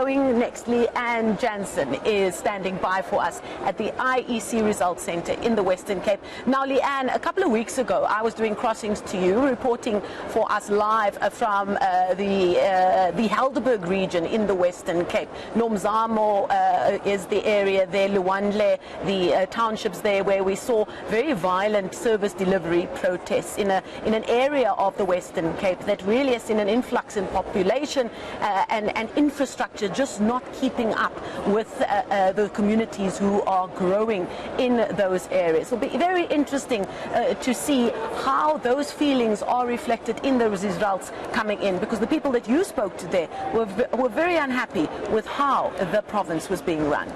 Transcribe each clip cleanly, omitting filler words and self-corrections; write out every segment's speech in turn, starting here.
going next. Leigh-Anne Jansen is standing by for us at the IEC Results Centre in the Western Cape. Now, Leigh-Anne, a couple of weeks ago, I was doing crossings to you, reporting for us live from the Helderberg region in the Western Cape. Nomzamo is the area there, Luandle, the townships there, where we saw very violent service delivery protests in an area of the Western Cape that really has seen an influx in population and infrastructure just not keeping up with the communities who are growing in those areas. It'll be very interesting to see how those feelings are reflected in the results coming in, because the people that you spoke to there were very unhappy with how the province was being run.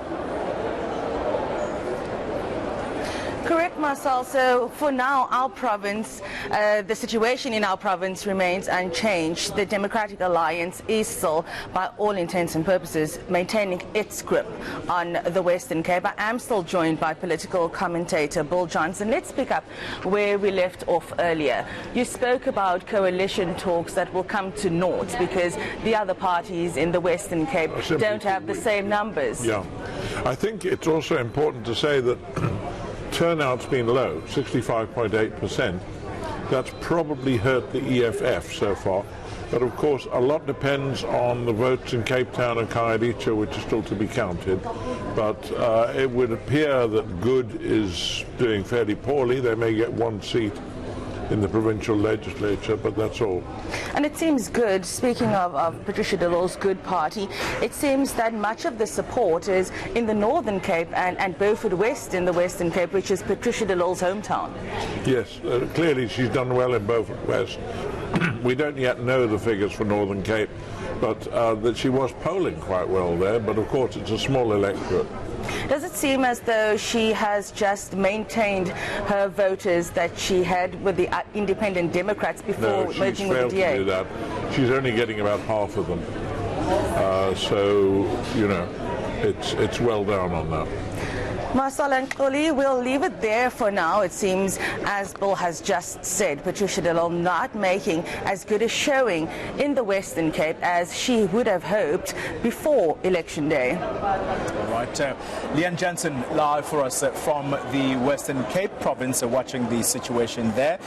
Correct, Marcel. So for now, our province, the situation in our province remains unchanged. The Democratic Alliance is still, by all intents and purposes, maintaining its grip on the Western Cape. I am still joined by political commentator Bill Johnson. Let's pick up where we left off earlier. You spoke about coalition talks that will come to naught because the other parties in the Western Cape don't have the same numbers. Yeah, I think it's also important to say that turnout's been low, 65.8%. That's probably hurt the EFF so far. But of course, a lot depends on the votes in Cape Town and Khayelitsha, which is still to be counted. But it would appear that Good is doing fairly poorly. They may get one seat in the provincial legislature, but that's all. And it seems Good, speaking of Patricia de Lille's Good Party, it seems that much of the support is in the Northern Cape and Beaufort West in the Western Cape, which is Patricia de Lille's hometown. Yes, clearly she's done well in Beaufort West. We don't yet know the figures for Northern Cape, but that she was polling quite well there, but of course it's a small electorate. Does it seem as though she has just maintained her voters that she had with the independent Democrats before merging with the DA? No, she's failed to do that. She's only getting about half of them. So, you know, it's well down on that. Marcel and Xoli, we'll leave it there for now. It seems, as Bill has just said, Patricia de Lille not making as good a showing in the Western Cape as she would have hoped before Election Day. All right, Leigh-Anne Jansen live for us from the Western Cape province, watching the situation there.